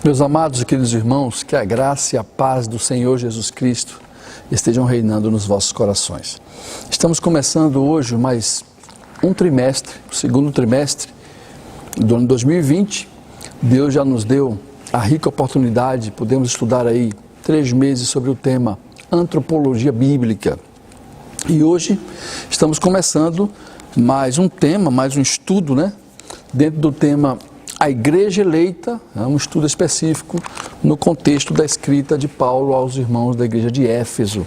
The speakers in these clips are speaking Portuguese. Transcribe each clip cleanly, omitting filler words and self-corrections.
Meus amados e queridos irmãos, que a graça e a paz do Senhor Jesus Cristo estejam reinando nos vossos corações. Estamos começando hoje mais um trimestre, o segundo trimestre do ano 2020. Deus já nos deu a rica oportunidade, podemos estudar aí 3 meses sobre o tema Antropologia Bíblica. E hoje estamos começando mais um tema, mais um estudo, dentro do tema A Igreja Eleita, um estudo específico no contexto da escrita de Paulo aos irmãos da igreja de Éfeso.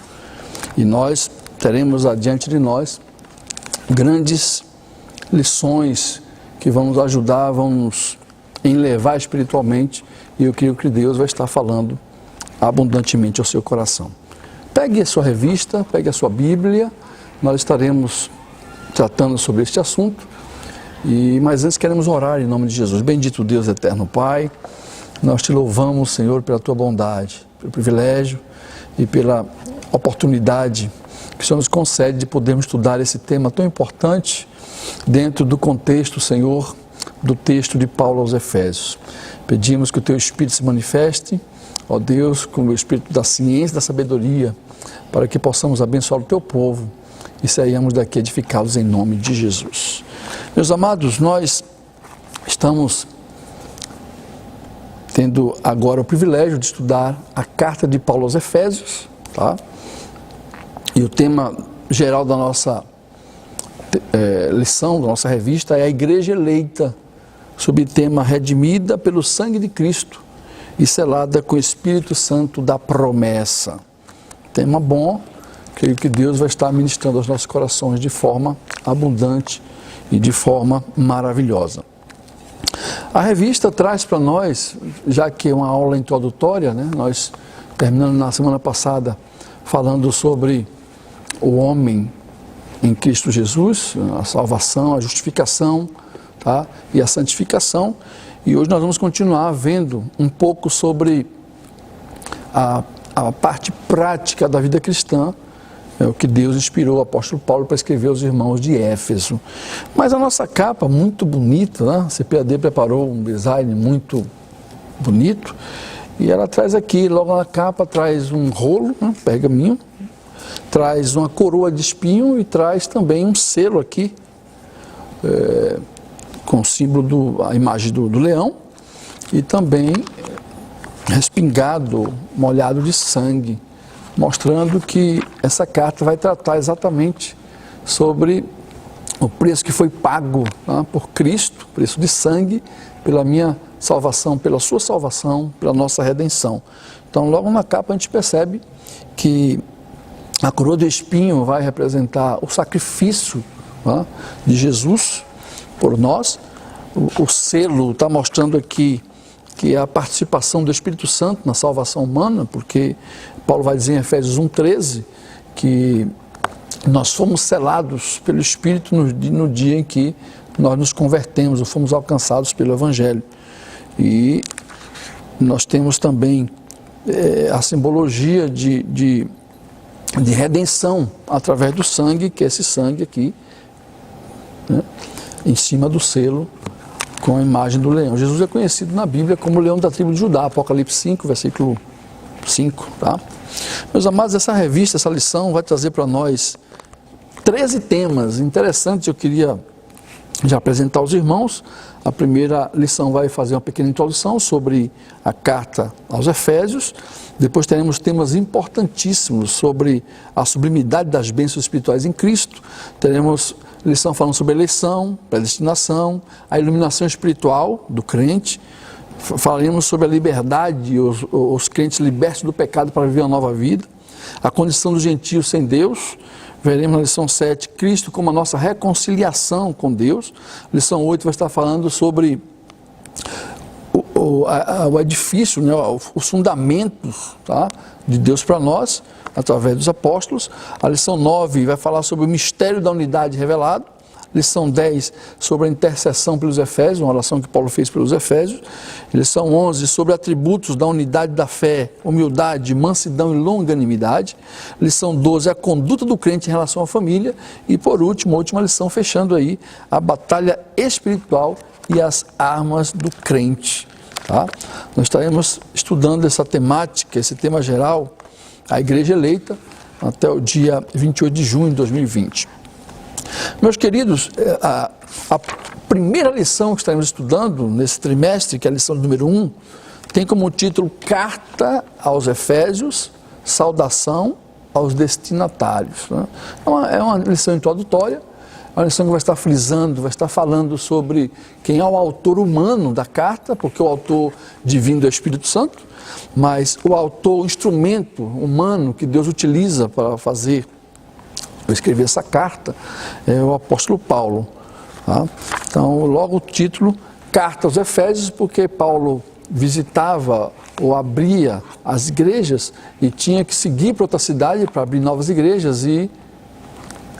E nós teremos adiante de nós grandes lições que vão nos ajudar, vão nos enlevar espiritualmente, e eu creio que Deus vai estar falando abundantemente ao seu coração. Pegue a sua revista, pegue a sua Bíblia, nós estaremos tratando sobre este assunto. Mas antes queremos orar em nome de Jesus. Bendito Deus eterno Pai, nós te louvamos, Senhor, pela tua bondade, pelo privilégio e pela oportunidade que o Senhor nos concede de podermos estudar esse tema tão importante dentro do contexto, Senhor, do texto de Paulo aos Efésios. Pedimos que o teu Espírito se manifeste, ó Deus, com o Espírito da ciência e da sabedoria, para que possamos abençoar o teu povo e saiamos daqui edificados em nome de Jesus. Meus amados, nós estamos tendo agora o privilégio de estudar a carta de Paulo aos Efésios, tá? E o tema geral da nossa lição, da nossa revista, é a Igreja Eleita, sob o tema Redimida pelo sangue de Cristo e selada com o Espírito Santo da promessa. Tema bom, creio que Deus vai estar ministrando aos nossos corações de forma abundante e de forma maravilhosa. A revista traz para nós, já que é uma aula introdutória, nós terminamos na semana passada falando sobre o homem em Cristo Jesus, a salvação, a justificação, tá? E a santificação, e hoje nós vamos continuar vendo um pouco sobre a parte prática da vida cristã, o que Deus inspirou o apóstolo Paulo para escrever aos irmãos de Éfeso. Mas a nossa capa, muito bonita, a CPAD preparou um design muito bonito, e ela traz aqui, logo na capa, traz um rolo, pergaminho, traz uma coroa de espinho e traz também um selo aqui, com o símbolo, a imagem do leão, e também respingado, molhado de sangue, mostrando que essa carta vai tratar exatamente sobre o preço que foi pago por Cristo, preço de sangue, pela minha salvação, pela sua salvação, pela nossa redenção. Então, logo na capa a gente percebe que a coroa de espinho vai representar o sacrifício de Jesus por nós. O selo está mostrando aqui que é a participação do Espírito Santo na salvação humana, porque Paulo vai dizer em Efésios 1,13 que nós fomos selados pelo Espírito no dia em que nós nos convertemos, ou fomos alcançados pelo Evangelho. E nós temos também a simbologia de redenção através do sangue, que é esse sangue aqui, em cima do selo, com a imagem do leão. Jesus é conhecido na Bíblia como o leão da tribo de Judá, Apocalipse 5, versículo 5, tá? Meus amados, essa revista, essa lição vai trazer para nós 13 temas interessantes. Eu queria já apresentar aos irmãos. A primeira lição vai fazer uma pequena introdução sobre a carta aos Efésios. Depois teremos temas importantíssimos sobre a sublimidade das bênçãos espirituais em Cristo. Teremos lição falando sobre eleição, predestinação, a iluminação espiritual do crente. Falaremos sobre a liberdade, os crentes libertos do pecado para viver uma nova vida. A condição dos gentios sem Deus. Veremos na lição 7, Cristo como a nossa reconciliação com Deus. Lição 8 vai estar falando sobre o edifício, os fundamentos, tá, de Deus para nós, através dos apóstolos. A lição 9 vai falar sobre o mistério da unidade revelado. Lição 10 sobre a intercessão pelos Efésios, uma oração que Paulo fez pelos Efésios. Lição 11 sobre atributos da unidade da fé, humildade, mansidão e longanimidade. Lição 12, a conduta do crente em relação à família. E por último, a última lição, fechando aí, a batalha espiritual e as armas do crente. tá? Nós estaremos estudando essa temática, esse tema geral, a igreja eleita, até o dia 28 de junho de 2020. Meus queridos, a primeira lição que estaremos estudando nesse trimestre, que é a lição número 1, tem como título Carta aos Efésios, Saudação aos Destinatários. Né? É uma lição introdutória, uma lição que vai estar frisando, vai estar falando sobre quem é o autor humano da carta, porque o autor divino é o Espírito Santo, mas o autor, o instrumento humano que Deus utiliza para escrever essa carta é o apóstolo Paulo. Tá? Então, logo o título, Carta aos Efésios, porque Paulo visitava ou abria as igrejas e tinha que seguir para outra cidade para abrir novas igrejas, e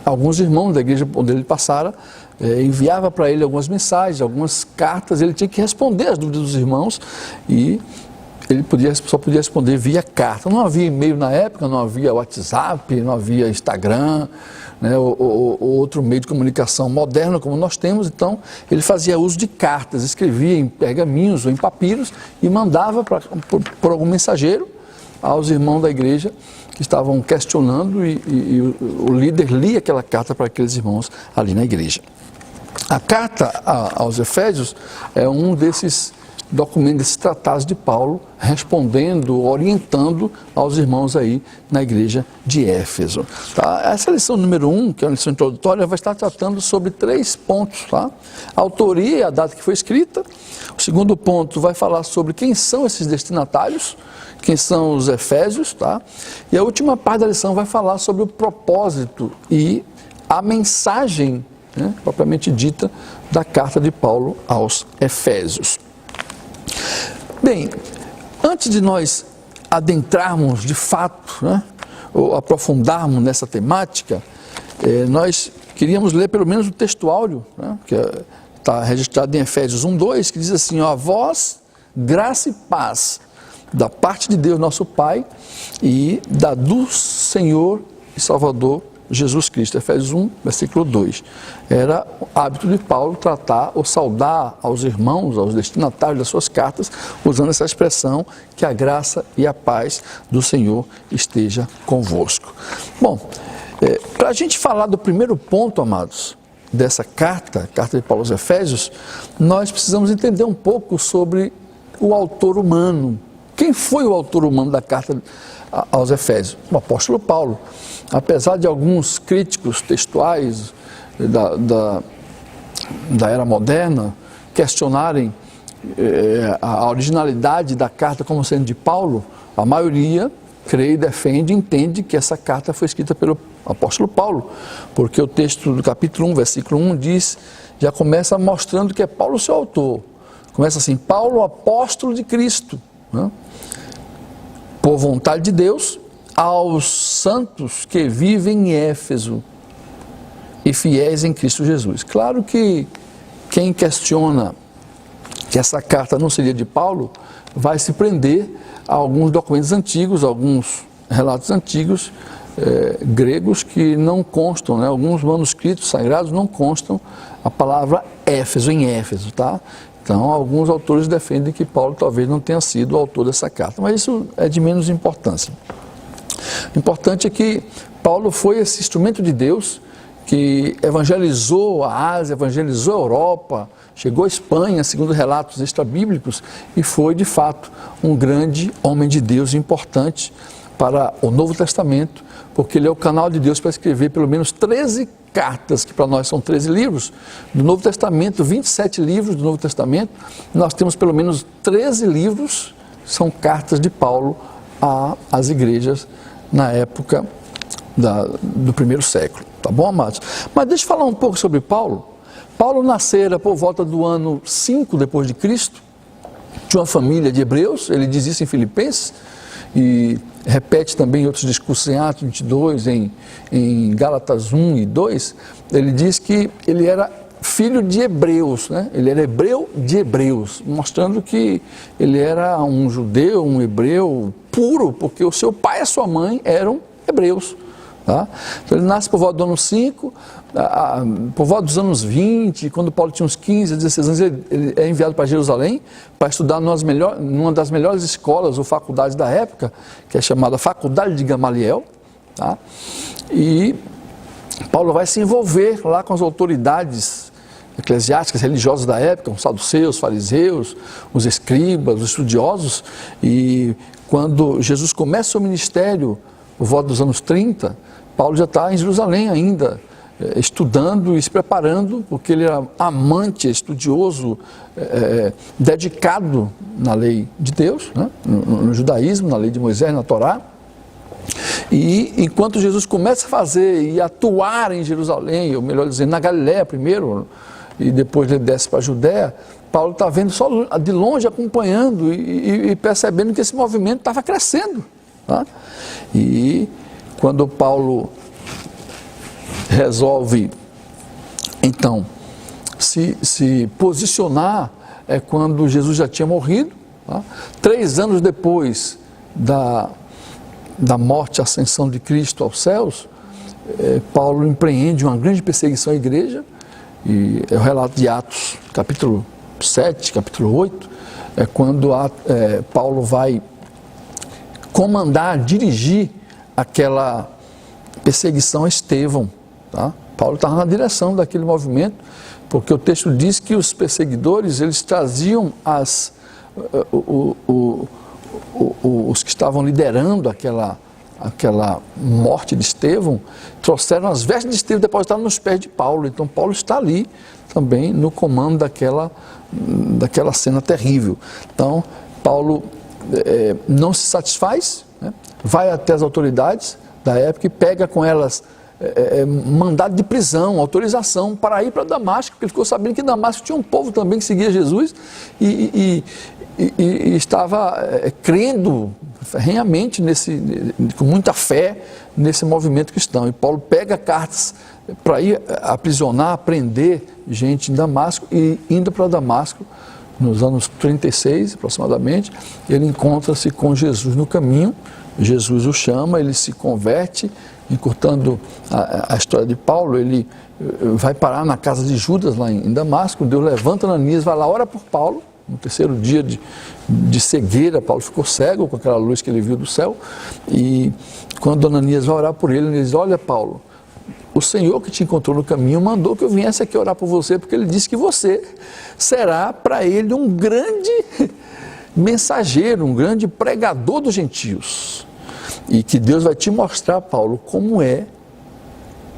alguns irmãos da igreja onde ele passara enviava para ele algumas mensagens, algumas cartas, ele tinha que responder as dúvidas dos irmãos e ele só podia responder via carta. Não havia e-mail na época, não havia WhatsApp, não havia Instagram, né, ou outro meio de comunicação moderno como nós temos. Então ele fazia uso de cartas, escrevia em pergaminhos ou em papiros e mandava por algum mensageiro aos irmãos da igreja que estavam questionando, e o líder lia aquela carta para aqueles irmãos ali na igreja. A carta aos Efésios é um desses documentos, desses tratados de Paulo, respondendo, orientando aos irmãos aí na igreja de Éfeso. Tá? Essa lição número 1, que é uma lição introdutória, vai estar tratando sobre 3 pontos. Tá? A autoria e a data que foi escrita. O segundo ponto vai falar sobre quem são esses destinatários, quem são os Efésios. Tá? E a última parte da lição vai falar sobre o propósito e a mensagem, né, propriamente dita, da carta de Paulo aos Efésios. Bem, antes de nós adentrarmos de fato, né, ou aprofundarmos nessa temática, nós queríamos ler pelo menos o textuário, né, que está registrado em Efésios 1:2, que diz assim: ó, a vós, graça e paz da parte de Deus nosso Pai e do Senhor e Salvador Jesus Cristo. Efésios 1, versículo 2. Era o hábito de Paulo tratar ou saudar aos irmãos, aos destinatários das suas cartas, usando essa expressão, que a graça e a paz do Senhor esteja convosco. Bom, para a gente falar do primeiro ponto, amados, dessa carta de Paulo aos Efésios, nós precisamos entender um pouco sobre o autor humano. Quem foi o autor humano da carta aos Efésios? O apóstolo Paulo. Apesar de alguns críticos textuais da era moderna questionarem a originalidade da carta como sendo de Paulo, a maioria crê e defende, entende que essa carta foi escrita pelo apóstolo Paulo, porque o texto do capítulo 1, versículo 1 já começa mostrando que é Paulo o seu autor. Começa assim: Paulo, apóstolo de Cristo, né, por vontade de Deus, aos santos que vivem em Éfeso e fiéis em Cristo Jesus. Claro que quem questiona que essa carta não seria de Paulo vai se prender a alguns documentos antigos, alguns relatos antigos gregos que não constam, né? Alguns manuscritos sagrados não constam a palavra Éfeso em Éfeso, tá? Então, alguns autores defendem que Paulo talvez não tenha sido o autor dessa carta, mas isso é de menos importância. O importante é que Paulo foi esse instrumento de Deus que evangelizou a Ásia, evangelizou a Europa, chegou à Espanha, segundo relatos extrabíblicos, e foi, de fato, um grande homem de Deus importante para o Novo Testamento, porque ele é o canal de Deus para escrever pelo menos 13 cartas, que para nós são 13 livros, do Novo Testamento, 27 livros do Novo Testamento, nós temos pelo menos 13 livros, são cartas de Paulo às igrejas na época do primeiro século. Tá bom, amados? Mas deixa eu falar um pouco sobre Paulo. Paulo nascera por volta do ano 5 depois de Cristo, de uma família de hebreus. Ele diz isso em Filipenses e repete também em outros discursos, em Atos 22, em Gálatas 1 e 2. Ele diz que ele era filho de hebreus, né? Ele era hebreu de hebreus, mostrando que ele era um judeu, um hebreu puro, porque o seu pai e a sua mãe eram hebreus. Tá? Então ele nasce por volta do ano 5, por volta dos anos 20, quando Paulo tinha uns 15, 16 anos, ele é enviado para Jerusalém para estudar numa das melhores escolas ou faculdades da época, que é chamada Faculdade de Gamaliel. Tá? E Paulo vai se envolver lá com as autoridades eclesiásticas, religiosas da época, os saduceus, fariseus, os escribas, os estudiosos, e quando Jesus começa o seu ministério, por volta dos anos 30, Paulo já está em Jerusalém ainda, estudando e se preparando, porque ele era amante, estudioso, dedicado na lei de Deus, né? no judaísmo, na lei de Moisés, na Torá. E enquanto Jesus começa a fazer e atuar em Jerusalém, ou melhor dizendo, na Galiléia primeiro, e depois ele desce para a Judéia, Paulo está vendo só de longe, acompanhando e percebendo que esse movimento estava crescendo. Tá? E quando Paulo resolve, então, se posicionar, é quando Jesus já tinha morrido. Tá? 3 anos depois da morte e ascensão de Cristo aos céus, Paulo empreende uma grande perseguição à igreja, e é o relato de Atos, capítulo 7, capítulo 8, é quando Paulo vai comandar, dirigir aquela perseguição a Estevão. Tá? Paulo estava na direção daquele movimento, porque o texto diz que os perseguidores, eles traziam os que estavam liderando aquela morte de Estevão, trouxeram as vestes de Estevão depositadas nos pés de Paulo. Então Paulo está ali também no comando daquela cena terrível. Então Paulo não se satisfaz, né? Vai até as autoridades da época e pega com elas mandado de prisão, autorização para ir para Damasco, porque ele ficou sabendo que em Damasco tinha um povo também que seguia Jesus e estava crendo ferrenhamente, com muita fé, nesse movimento cristão. E Paulo pega cartas para ir aprisionar, prender gente em Damasco, e indo para Damasco, nos anos 36 aproximadamente, ele encontra-se com Jesus no caminho. Jesus o chama, ele se converte. Encurtando a história de Paulo, ele vai parar na casa de Judas, lá em Damasco. Deus levanta Ananias, vai lá, ora por Paulo. No 3º dia de cegueira, Paulo ficou cego com aquela luz que ele viu do céu. E quando Ananias vai orar por ele diz: olha, Paulo, o Senhor que te encontrou no caminho mandou que eu viesse aqui orar por você, porque ele disse que você será para ele um grande mensageiro, um grande pregador dos gentios. E que Deus vai te mostrar, Paulo, como é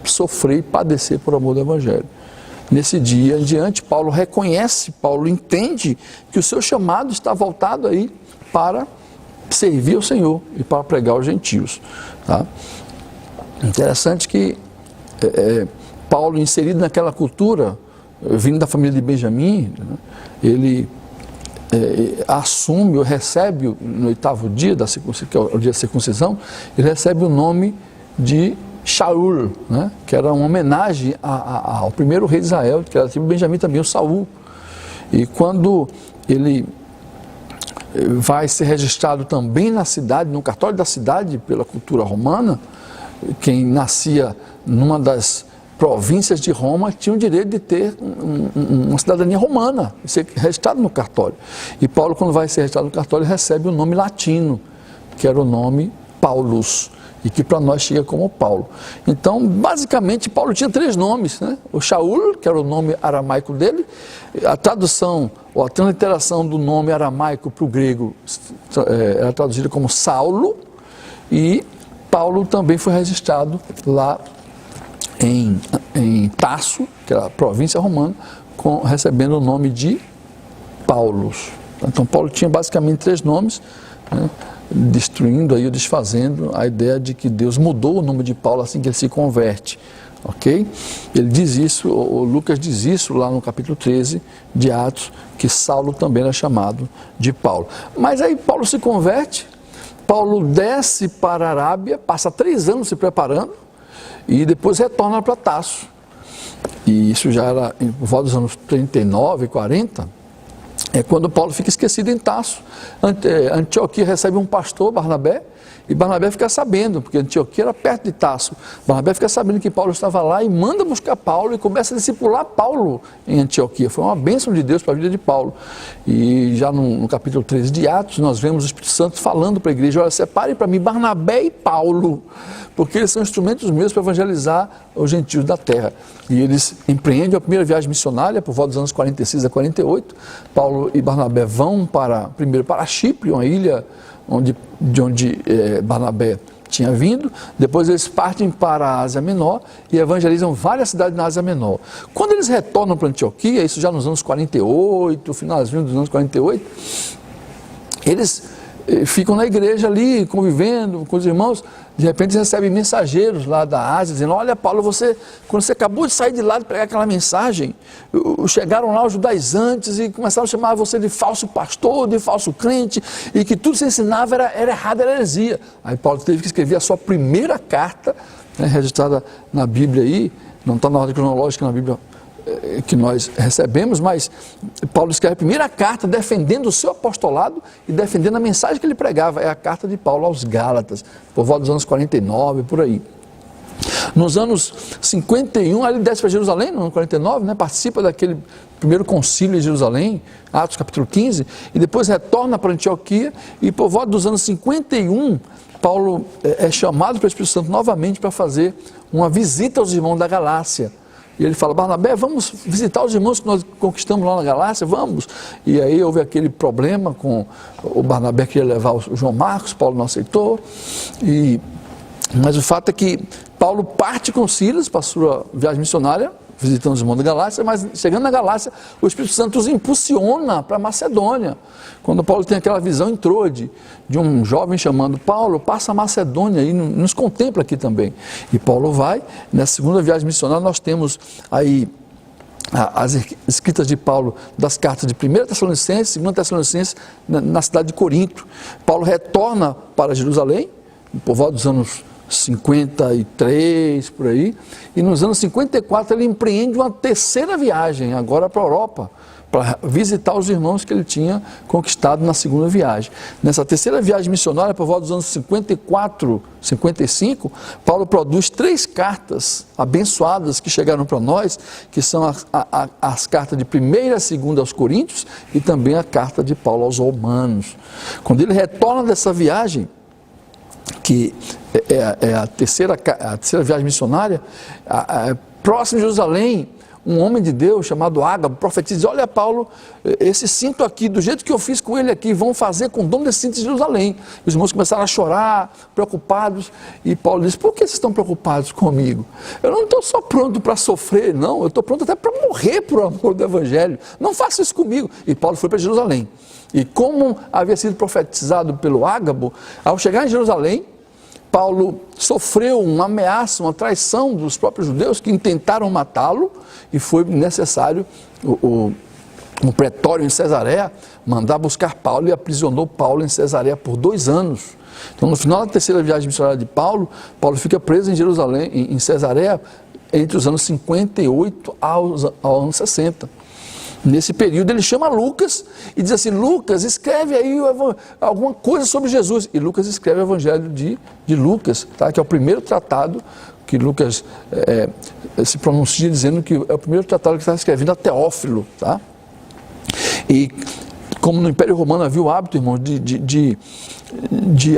sofrer e padecer por amor do Evangelho. Nesse dia em diante, Paulo reconhece, Paulo entende que o seu chamado está voltado aí para servir ao Senhor e para pregar aos gentios. Tá? Interessante que Paulo, inserido naquela cultura, vindo da família de Benjamim, né, ele assume ou recebe no 8º dia da circuncisão, que é o dia da circuncisão, ele recebe o nome de Shaul, né, que era uma homenagem ao primeiro rei de Israel, que era tipo Benjamim também, o Saul. E quando ele vai ser registrado também na cidade, no cartório da cidade, pela cultura romana, quem nascia numa das províncias de Roma tinha o direito de ter uma cidadania romana, e ser registrado no cartório. E Paulo, quando vai ser registrado no cartório, recebe o nome latino, que era o nome Paulus, e que para nós chega como Paulo. Então, basicamente, Paulo tinha 3 nomes, né? O Shaul, que era o nome aramaico dele, a tradução, ou a transliteração do nome aramaico para o grego era traduzida como Saulo, e Paulo também foi registrado lá em Tarso, que era a província romana, recebendo o nome de Paulus. Então Paulo tinha basicamente 3 nomes, né, destruindo aí, ou desfazendo a ideia de que Deus mudou o nome de Paulo assim que ele se converte. Ok? Ele diz isso, o Lucas diz isso lá no capítulo 13 de Atos, que Saulo também era chamado de Paulo. Mas aí Paulo se converte, Paulo desce para a Arábia, passa 3 anos se preparando, e depois retorna para Tarso. E isso já era por volta dos anos 39, 40. quando Paulo fica esquecido em Tarso. Antioquia recebe um pastor, Barnabé, e Barnabé fica sabendo, porque Antioquia era perto de Tarso. Barnabé fica sabendo que Paulo estava lá e manda buscar Paulo e começa a discipular Paulo em Antioquia. Foi uma bênção de Deus para a vida de Paulo. E já no capítulo 13 de Atos, nós vemos o Espírito Santo falando para a igreja: olha, separe para mim Barnabé e Paulo, porque eles são instrumentos meus para evangelizar os gentios da terra. E eles empreendem a primeira viagem missionária por volta dos anos 46 a 48. Paulo e Barnabé vão primeiro para Chipre, uma ilha de onde Barnabé tinha vindo. Depois eles partem para a Ásia Menor e evangelizam várias cidades na Ásia Menor. Quando eles retornam para Antioquia, isso já nos anos 48, finalzinho dos anos 48, eles ficam na igreja ali, convivendo com os irmãos. De repente recebem mensageiros lá da Ásia, dizendo: olha, Paulo, quando você acabou de sair de lá de pregar aquela mensagem, chegaram lá os judaizantes e começaram a chamar você de falso pastor, de falso crente, e que tudo que você ensinava era errado, era heresia. Aí Paulo teve que escrever a sua primeira carta, registrada na Bíblia aí, não está na ordem cronológica na Bíblia que nós recebemos, mas Paulo escreve a primeira carta defendendo o seu apostolado e defendendo a mensagem que ele pregava. É a carta de Paulo aos Gálatas, por volta dos anos 49, por aí. Nos anos 51, ele desce para Jerusalém, no ano 49, participa daquele primeiro concílio em Jerusalém, Atos capítulo 15, e depois retorna para Antioquia, e por volta dos anos 51, Paulo é chamado pelo Espírito Santo novamente para fazer uma visita aos irmãos da Galácia. E ele fala: Barnabé, vamos visitar os irmãos que nós conquistamos lá na Galácia, vamos. E aí houve aquele problema com o Barnabé, que ia levar o João Marcos, Paulo não aceitou. Mas o fato é que Paulo parte com Silas para a sua viagem missionária, visitando os irmãos da Galácia, mas chegando na Galácia, o Espírito Santo os impulsiona para a Macedônia. Quando Paulo tem aquela visão em Trode, de um jovem chamando: Paulo, passa a Macedônia e nos contempla aqui também. E Paulo vai. Nessa segunda viagem missionária nós temos aí as escritas de Paulo das cartas de 1 Tessalonicenses, 2 Tessalonicenses, na cidade de Corinto. Paulo retorna para Jerusalém, por volta dos anos 53, por aí, e nos anos 54 ele empreende uma terceira viagem, agora para a Europa, para visitar os irmãos que ele tinha conquistado na segunda viagem. Nessa terceira viagem missionária, por volta dos anos 54, 55, Paulo produz 3 cartas abençoadas que chegaram para nós, que são as cartas de 1ª e 2ª aos Coríntios e também a carta de Paulo aos Romanos. Quando ele retorna dessa viagem, que é a terceira viagem missionária, próximo de Jerusalém, um homem de Deus chamado Ágabo profetiza: olha, Paulo, esse cinto aqui, do jeito que eu fiz com ele aqui, vão fazer com o dono desse cinto de Jerusalém. Os irmãos começaram a chorar, preocupados, e Paulo disse: por que vocês estão preocupados comigo? Eu não estou só pronto para sofrer, não, eu estou pronto até para morrer por amor do Evangelho, não faça isso comigo. E Paulo foi para Jerusalém. E como havia sido profetizado pelo Ágabo, ao chegar em Jerusalém, Paulo sofreu uma ameaça, uma traição dos próprios judeus que tentaram matá-lo, e foi necessário o pretório em Cesareia mandar buscar Paulo, e aprisionou Paulo em Cesareia por 2 anos. Então, no final da terceira viagem missionária de Paulo, Paulo fica preso em Jerusalém, em Cesareia, entre os anos 58 aos anos 60. Nesse período ele chama Lucas e diz assim: Lucas, escreve aí alguma coisa sobre Jesus. E Lucas escreve o Evangelho de Lucas, tá? Que é o primeiro tratado que Lucas se pronuncia dizendo que é o primeiro tratado que está escrevendo a Teófilo. Tá? E como no Império Romano havia o hábito, irmão, de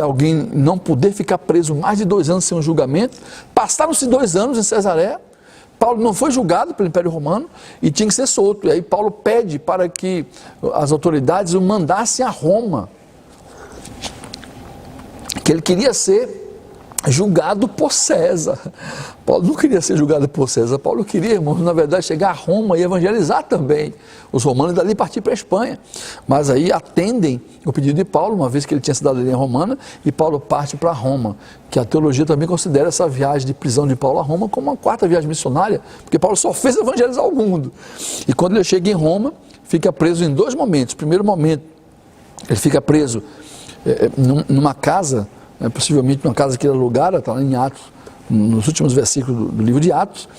alguém não poder ficar preso mais de 2 anos sem um julgamento, passaram-se 2 anos em Cesareia. Paulo não foi julgado pelo Império Romano e tinha que ser solto. E aí Paulo pede para que as autoridades o mandassem a Roma, que ele queria ser julgado por César. Paulo não queria ser julgado por César. Paulo queria, irmãos, na verdade, chegar a Roma e evangelizar também os romanos, e dali partir para a Espanha. Mas aí atendem o pedido de Paulo, uma vez que ele tinha cidadania romana, e Paulo parte para Roma, que a teologia também considera essa viagem de prisão de Paulo a Roma como uma 4ª viagem missionária, porque Paulo só fez evangelizar o mundo. E quando ele chega em Roma, fica preso em 2 momentos. Primeiro momento, ele fica preso numa casa, possivelmente numa casa que ele alugara, está lá em Atos, nos últimos versículos do livro de Atos.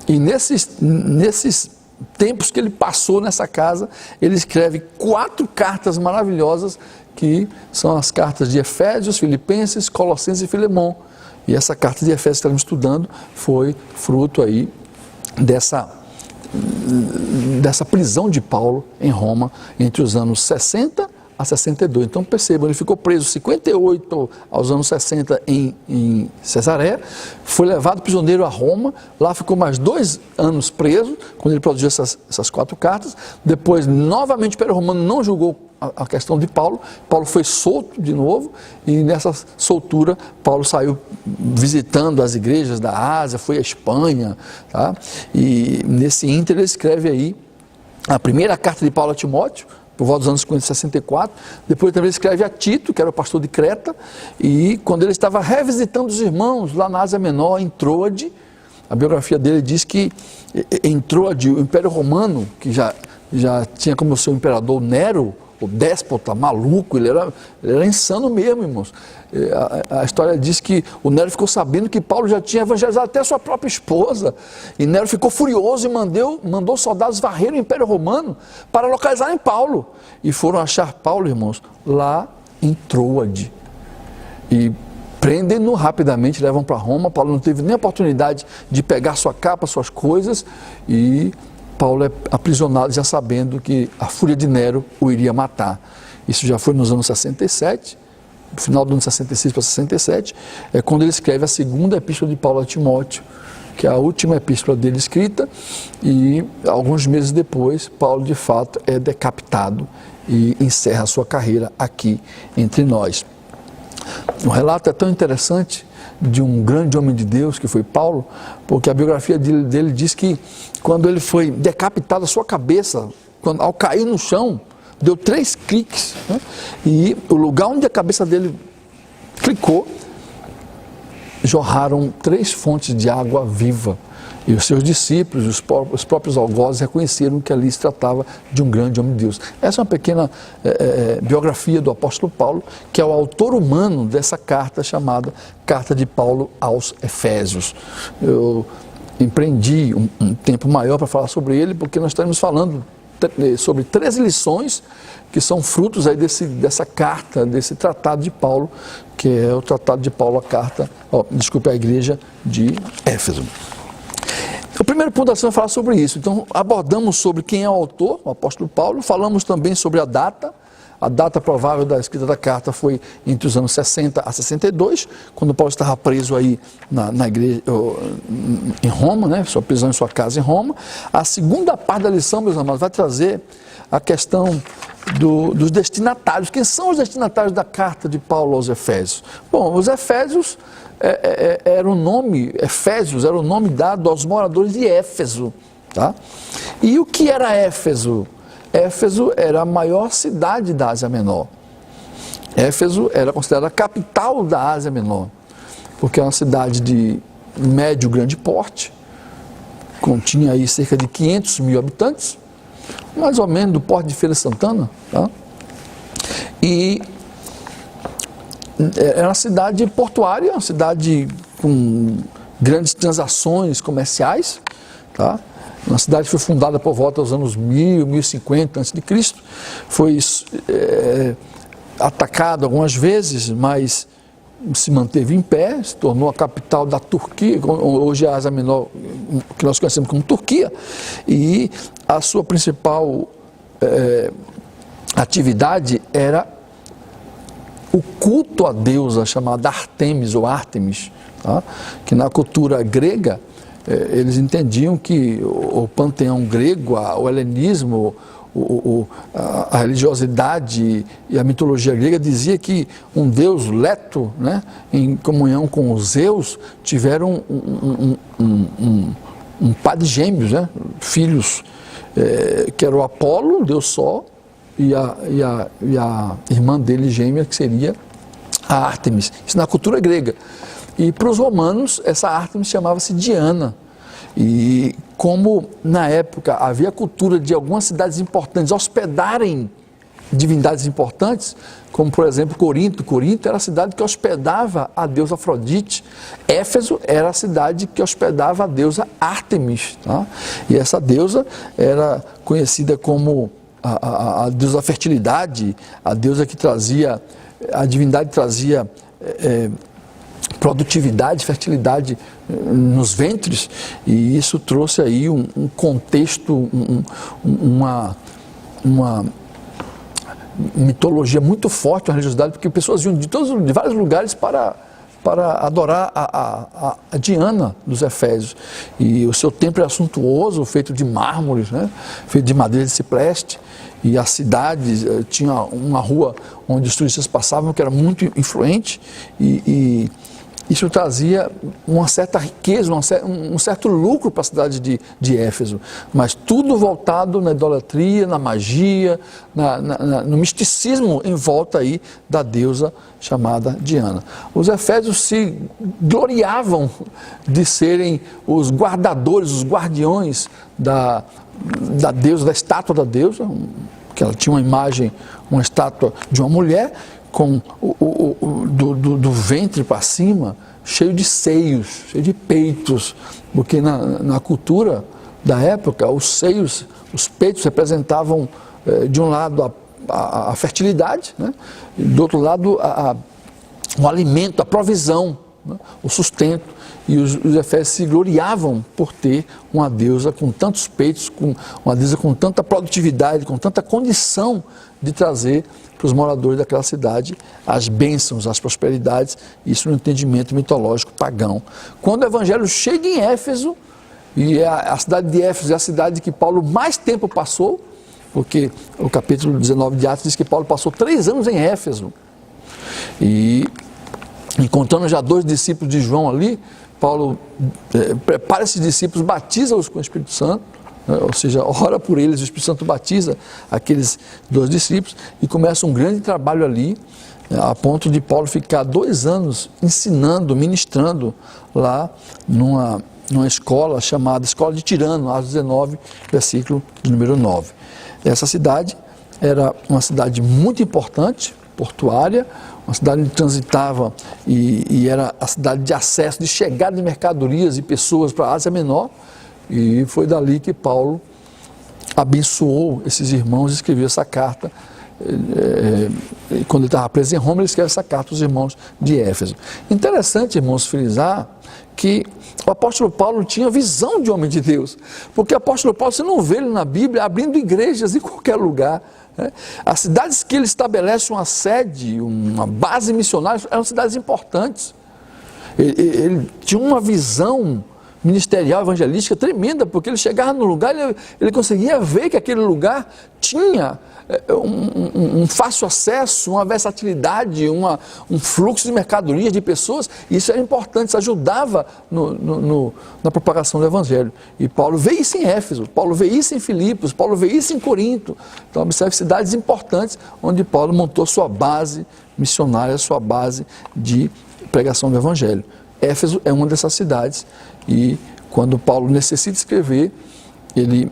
E nesses tempos que ele passou nessa casa, ele escreve 4 cartas maravilhosas, que são as cartas de Efésios, Filipenses, Colossenses e Filemon. E essa carta de Efésios que estamos estudando foi fruto aí dessa prisão de Paulo em Roma entre os anos 60 a 62. Então percebam, ele ficou preso 58 aos anos 60 em Cesareia, foi levado prisioneiro a Roma, lá ficou mais 2 anos preso, quando ele produziu essas 4 cartas. Depois, novamente, o Império Romano não julgou a questão de Paulo. Paulo foi solto de novo, e nessa soltura Paulo saiu visitando as igrejas da Ásia, foi à Espanha, tá? E nesse ínter ele escreve aí a primeira carta de Paulo a Timóteo, por volta dos anos 50 e 64, depois também ele escreve a Tito, que era o pastor de Creta, e quando ele estava revisitando os irmãos lá na Ásia Menor, em Troade, a biografia dele diz que em Troade, o Império Romano, que já tinha como seu imperador Nero, o déspota, maluco, ele era insano mesmo, irmãos. A história diz que o Nero ficou sabendo que Paulo já tinha evangelizado até sua própria esposa, e Nero ficou furioso e mandou soldados varrer o Império Romano para localizarem Paulo, e foram achar Paulo, irmãos, lá em Troade, e prendem-no rapidamente, levam para Roma. Paulo não teve nem oportunidade de pegar sua capa, suas coisas, e Paulo é aprisionado já sabendo que a fúria de Nero o iria matar. Isso já foi nos anos 67, no final do ano 66 para 67, é quando ele escreve a segunda epístola de Paulo a Timóteo, que é a última epístola dele escrita, e alguns meses depois, Paulo de fato é decapitado e encerra a sua carreira aqui entre nós. O relato é tão interessante de um grande homem de Deus que foi Paulo, porque a biografia dele diz que quando ele foi decapitado, a sua cabeça, ao cair no chão, deu 3 cliques, né? E o lugar onde a cabeça dele clicou, jorraram 3 fontes de água viva. E os seus discípulos, os próprios algozes, reconheceram que ali se tratava de um grande homem de Deus. Essa é uma pequena biografia do apóstolo Paulo, que é o autor humano dessa carta chamada Carta de Paulo aos Efésios. Eu empreendi um tempo maior para falar sobre ele, porque nós estamos falando sobre 13 lições que são frutos aí dessa carta, desse tratado de Paulo, que é o tratado de Paulo, a igreja de Éfeso. O primeiro ponto da ação é falar sobre isso. Então, abordamos sobre quem é o autor, o apóstolo Paulo, falamos também sobre a data provável da escrita da carta foi entre os anos 60 a 62, quando Paulo estava preso aí na igreja, em Roma, né, sua prisão em sua casa em Roma. A segunda parte da lição, meus amados, vai trazer a questão dos destinatários. Quem são os destinatários da carta de Paulo aos Efésios? Bom, os Efésios era o nome, Efésios era o nome dado aos moradores de Éfeso, tá? E o que era Éfeso? Éfeso era a maior cidade da Ásia Menor. Éfeso era considerada a capital da Ásia Menor, porque é uma cidade de médio grande porte, continha aí cerca de 500 mil habitantes, mais ou menos do porte de Feira de Santana, tá? E era uma cidade portuária, uma cidade com grandes transações comerciais, tá? Uma cidade que foi fundada por volta dos anos 1000, 1050 a.C., foi atacada algumas vezes, mas se manteve em pé, se tornou a capital da Turquia, hoje é a Ásia Menor, que nós conhecemos como Turquia, e a sua principal atividade era o culto a deusa chamada Artemis ou Ártemis, tá? Que na cultura grega eles entendiam que o panteão grego, o helenismo, a religiosidade e a mitologia grega dizia que um deus Leto, né, em comunhão com os Zeus, tiveram um par de gêmeos, né, filhos, que era o Apolo, um deus Sol, e a irmã dele gêmea, que seria a Ártemis. Isso na cultura grega. E para os romanos, essa Ártemis chamava-se Diana. E como na época havia a cultura de algumas cidades importantes hospedarem divindades importantes, como por exemplo Corinto. Corinto era a cidade que hospedava a deusa Afrodite. Éfeso era a cidade que hospedava a deusa Ártemis, tá? E essa deusa era conhecida como a deusa da fertilidade, a deusa que trazia, a divindade trazia produtividade, fertilidade nos ventres, e isso trouxe aí um contexto, uma mitologia muito forte, uma religiosidade, porque pessoas vinham de vários lugares para adorar a Diana dos Efésios. E o seu templo era suntuoso, feito de mármores, né? Feito de madeira de cipreste. E a cidade tinha uma rua onde os turistas passavam, que era muito influente, e isso trazia uma certa riqueza, um certo lucro para a cidade de Éfeso, mas tudo voltado na idolatria, na magia, no misticismo em volta aí da deusa chamada Diana. Os efésios se gloriavam de serem os guardadores, os guardiões da deusa, da estátua da deusa, que ela tinha uma imagem, uma estátua de uma mulher, com do ventre para cima, cheio de seios, cheio de peitos, porque na cultura da época, os seios, os peitos representavam, de um lado, a fertilidade, né? E do outro lado, o alimento, a provisão, né? O sustento. E os efésios se gloriavam por ter uma deusa com tantos peitos, uma deusa com tanta produtividade, com tanta condição de trazer para os moradores daquela cidade as bênçãos, as prosperidades, isso no entendimento mitológico pagão. Quando o evangelho chega em Éfeso, e a cidade de Éfeso é a cidade que Paulo mais tempo passou, porque o capítulo 19 de Atos diz que Paulo passou 3 anos em Éfeso, e encontrando já 2 discípulos de João ali, Paulo prepara esses discípulos, batiza-os com o Espírito Santo, né? Ou seja, ora por eles, o Espírito Santo batiza aqueles 2 discípulos e começa um grande trabalho ali, a ponto de Paulo ficar 2 anos ensinando, ministrando lá numa escola chamada Escola de Tirano, Atos 19, versículo de número 9. Essa cidade era uma cidade muito importante, portuária, uma cidade onde transitava e era a cidade de acesso, de chegada de mercadorias e pessoas para a Ásia Menor, e foi dali que Paulo abençoou esses irmãos e escreveu essa carta. Quando ele estava preso em Roma, ele escreve essa carta aos irmãos de Éfeso. Interessante, irmãos, frisar que o apóstolo Paulo tinha visão de homem de Deus, porque o apóstolo Paulo, você não vê ele na Bíblia abrindo igrejas em qualquer lugar. As cidades que ele estabelece uma sede, uma base missionária, eram cidades importantes. Ele tinha uma visão ministerial, evangelística tremenda, porque ele chegava no lugar, ele conseguia ver que aquele lugar tinha um fácil acesso, uma versatilidade, um fluxo de mercadorias, de pessoas, e isso era importante, isso ajudava na propagação do Evangelho. E Paulo vê isso em Éfeso, Paulo vê isso em Filipos, Paulo vê isso em Corinto. Então observe cidades importantes onde Paulo montou sua base missionária, sua base de pregação do Evangelho. Éfeso é uma dessas cidades, e quando Paulo necessita escrever, ele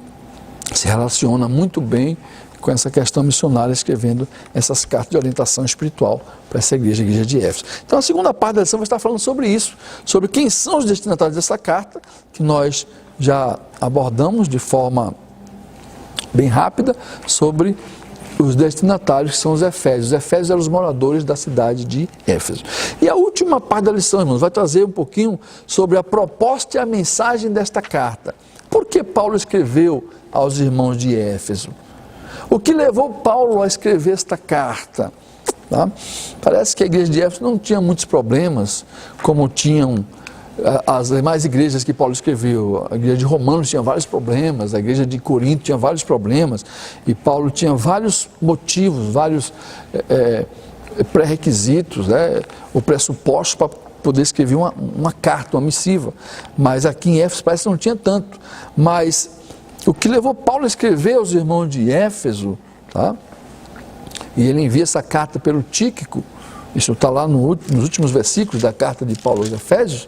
se relaciona muito bem com essa questão missionária, escrevendo essas cartas de orientação espiritual para essa igreja, a igreja de Éfeso. Então a segunda parte da lição vai estar falando sobre isso, sobre quem são os destinatários dessa carta, que nós já abordamos de forma bem rápida, sobre os destinatários, que são os efésios. Os efésios eram os moradores da cidade de Éfeso. E a última parte da lição, irmãos, vai trazer um pouquinho sobre a proposta e a mensagem desta carta. Por que Paulo escreveu aos irmãos de Éfeso? O que levou Paulo a escrever esta carta? Tá? Parece que a igreja de Éfeso não tinha muitos problemas, como tinham as demais igrejas que Paulo escreveu. A igreja de Romanos tinha vários problemas, a igreja de Corinto tinha vários problemas, e Paulo tinha vários motivos, vários pré-requisitos, né, ou pressupostos para poder escrever uma carta, uma missiva. Mas aqui em Éfeso parece que não tinha tanto. Mas o que levou Paulo a escrever aos irmãos de Éfeso, tá? E ele envia essa carta pelo Tíquico, isso está lá nos últimos versículos da carta de Paulo aos Efésios.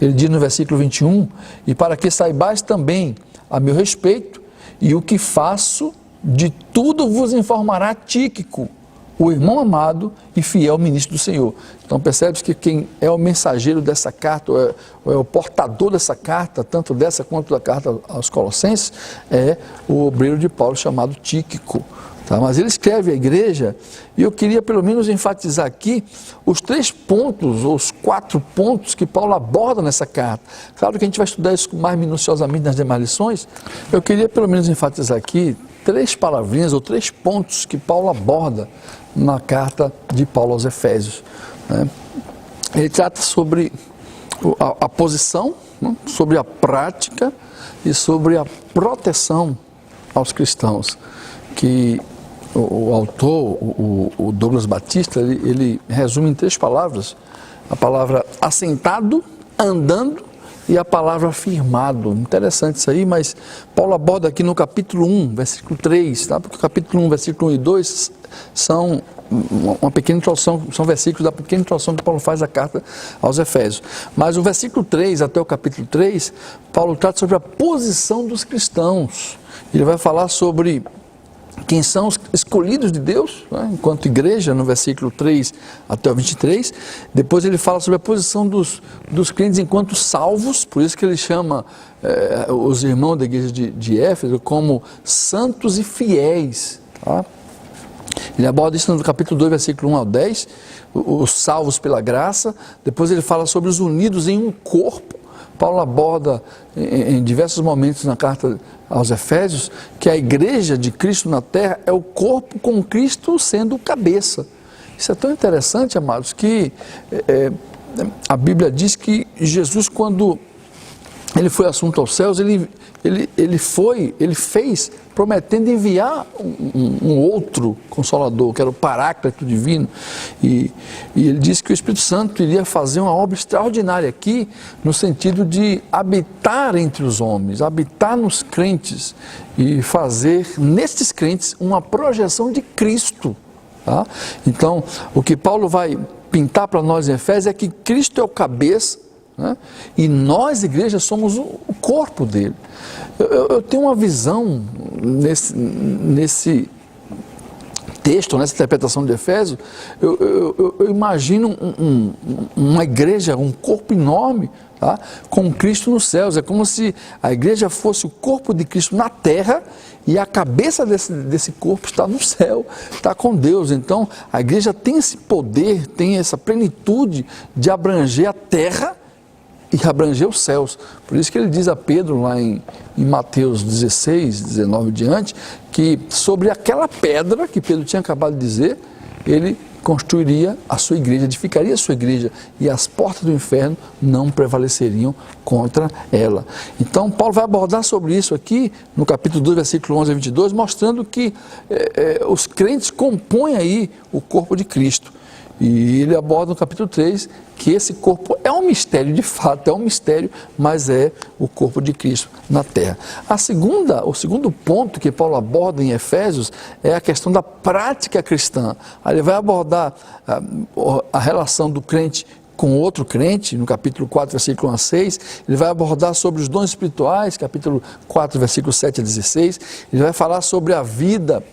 Ele diz no versículo 21, e para que saibais também a meu respeito, e o que faço de tudo vos informará Tíquico, o irmão amado e fiel ministro do Senhor. Então percebe-se que quem é o mensageiro dessa carta, ou é o portador dessa carta, tanto dessa quanto da carta aos Colossenses, é o obreiro de Paulo chamado Tíquico. Tá? Mas ele escreve à igreja, e eu queria pelo menos enfatizar aqui os 3 pontos, ou os 4 pontos que Paulo aborda nessa carta. Claro que a gente vai estudar isso mais minuciosamente nas demais lições. Eu queria pelo menos enfatizar aqui 3 palavrinhas ou 3 pontos que Paulo aborda na carta de Paulo aos Efésios. Né? Ele trata sobre a posição, né? Sobre a prática e sobre a proteção aos cristãos, que o autor, o Douglas Batista, ele resume em 3 palavras: a palavra assentado, andando e a palavra firmado. Interessante isso aí, mas Paulo aborda aqui no capítulo 1, versículo 3, tá? Porque o capítulo 1, versículo 1 e 2 são uma pequena introdução, são versículos da pequena introdução que Paulo faz da carta aos Efésios. Mas o versículo 3 até o capítulo 3, Paulo trata sobre a posição dos cristãos. Ele vai falar sobre quem são os escolhidos de Deus, né, enquanto igreja, no versículo 3 até o 23. Depois ele fala sobre a posição dos crentes enquanto salvos, por isso que ele chama os irmãos da igreja de Éfeso como santos e fiéis. Tá? Ele aborda isso no capítulo 2, versículo 1 ao 10, os salvos pela graça. Depois ele fala sobre os unidos em um corpo. Paulo aborda em diversos momentos na carta aos Efésios que a igreja de Cristo na terra é o corpo com Cristo sendo o cabeça. Isso é tão interessante, amados, que a Bíblia diz que Jesus, quando ele foi assunto aos céus, ele fez prometendo enviar um outro Consolador, que era o Paráclito Divino, e ele disse que o Espírito Santo iria fazer uma obra extraordinária aqui, no sentido de habitar entre os homens, habitar nos crentes, e fazer nestes crentes uma projeção de Cristo. Tá? Então, o que Paulo vai pintar para nós em Efésios é que Cristo é o cabeça, né? E nós, igreja, somos o corpo dele. Eu tenho uma visão nesse texto, nessa interpretação de Efésios, eu imagino uma igreja, um corpo enorme, tá? Com Cristo nos céus. É como se a igreja fosse o corpo de Cristo na terra e a cabeça desse corpo está no céu, está com Deus. Então, a igreja tem esse poder, tem essa plenitude de abranger a terra e abranger os céus. Por isso que ele diz a Pedro lá em Mateus 16, 19 diante, que sobre aquela pedra que Pedro tinha acabado de dizer, ele construiria a sua igreja, edificaria a sua igreja, e as portas do inferno não prevaleceriam contra ela. Então Paulo vai abordar sobre isso aqui no capítulo 2, versículo 11 a 22, mostrando que os crentes compõem aí o corpo de Cristo. E ele aborda no capítulo 3 que esse corpo é um mistério, de fato, é um mistério, mas é o corpo de Cristo na terra. O segundo ponto que Paulo aborda em Efésios é a questão da prática cristã. Aí ele vai abordar a relação do crente com outro crente, no capítulo 4, versículo 1 a 6, ele vai abordar sobre os dons espirituais, capítulo 4, versículo 7 a 16, ele vai falar sobre a vida,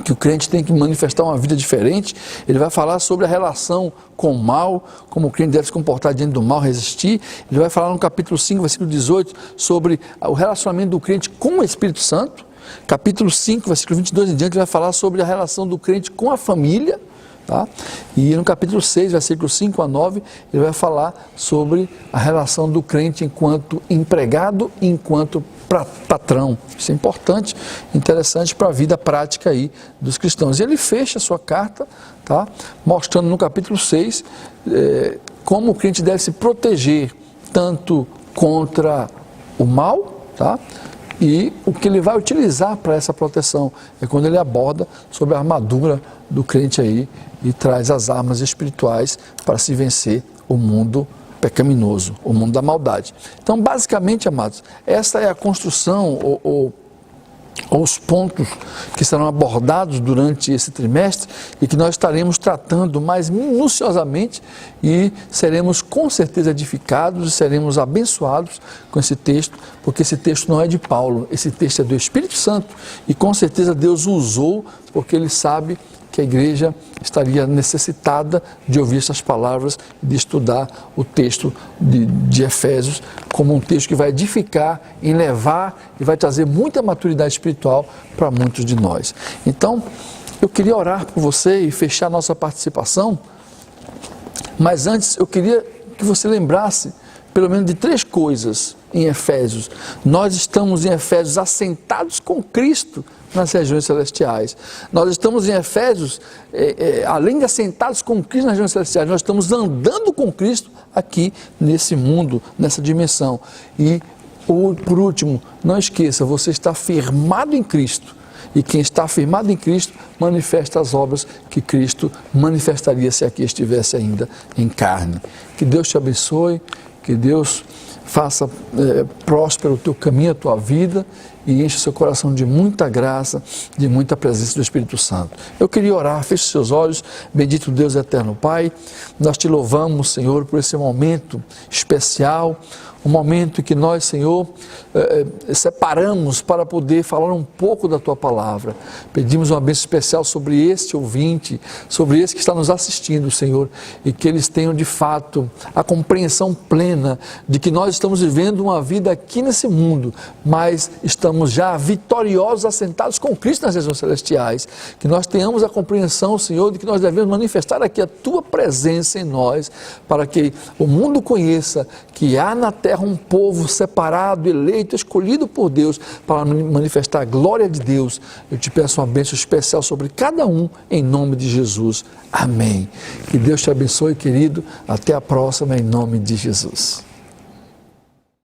que o crente tem que manifestar uma vida diferente. Ele vai falar sobre a relação com o mal, como o crente deve se comportar diante do mal, resistir. Ele vai falar no capítulo 5, versículo 18, sobre o relacionamento do crente com o Espírito Santo. Capítulo 5, versículo 22 em diante, ele vai falar sobre a relação do crente com a família. Tá? E no capítulo 6, versículos 5 a 9, ele vai falar sobre a relação do crente enquanto empregado e enquanto patrão. Isso é importante, interessante para a vida prática aí dos cristãos. E ele fecha a sua carta, tá? Mostrando no capítulo 6 como o crente deve se proteger tanto contra o mal, tá? E o que ele vai utilizar para essa proteção é quando ele aborda sobre a armadura do crente aí e traz as armas espirituais para se vencer o mundo pecaminoso, o mundo da maldade. Então, basicamente, amados, essa é a construção ou aos pontos que serão abordados durante esse trimestre e que nós estaremos tratando mais minuciosamente e seremos com certeza edificados e seremos abençoados com esse texto, porque esse texto não é de Paulo, esse texto é do Espírito Santo e com certeza Deus o usou porque Ele sabe que a igreja estaria necessitada de ouvir essas palavras, de estudar o texto de Efésios como um texto que vai edificar, elevar e vai trazer muita maturidade espiritual para muitos de nós. Então, eu queria orar por você e fechar nossa participação, mas antes eu queria que você lembrasse pelo menos de 3 coisas em Efésios. Nós estamos em Efésios assentados com Cristo nas regiões celestiais. Nós estamos em Efésios, além de assentados com Cristo nas regiões celestiais, nós estamos andando com Cristo aqui nesse mundo, nessa dimensão. E, por último, não esqueça, você está firmado em Cristo. E quem está firmado em Cristo manifesta as obras que Cristo manifestaria se aqui estivesse ainda em carne. Que Deus te abençoe, que Deus faça próspero o teu caminho, a tua vida e enche seu coração de muita graça, de muita presença do Espírito Santo. Eu queria orar, feche seus olhos, bendito Deus eterno Pai, nós te louvamos, Senhor, por esse momento especial, um momento que nós, Senhor, separamos para poder falar um pouco da Tua Palavra. Pedimos uma bênção especial sobre este ouvinte, sobre esse que está nos assistindo, Senhor, e que eles tenham de fato a compreensão plena de que nós estamos vivendo uma vida aqui nesse mundo, mas estamos já vitoriosos, assentados com Cristo nas regiões celestiais. Que nós tenhamos a compreensão, Senhor, de que nós devemos manifestar aqui a Tua presença em nós, para que o mundo conheça que há na terra um povo separado, eleito, escolhido por Deus para manifestar a glória de Deus. Eu te peço uma bênção especial sobre cada um, em nome de Jesus. Amém. Que Deus te abençoe, querido. Até a próxima, em nome de Jesus.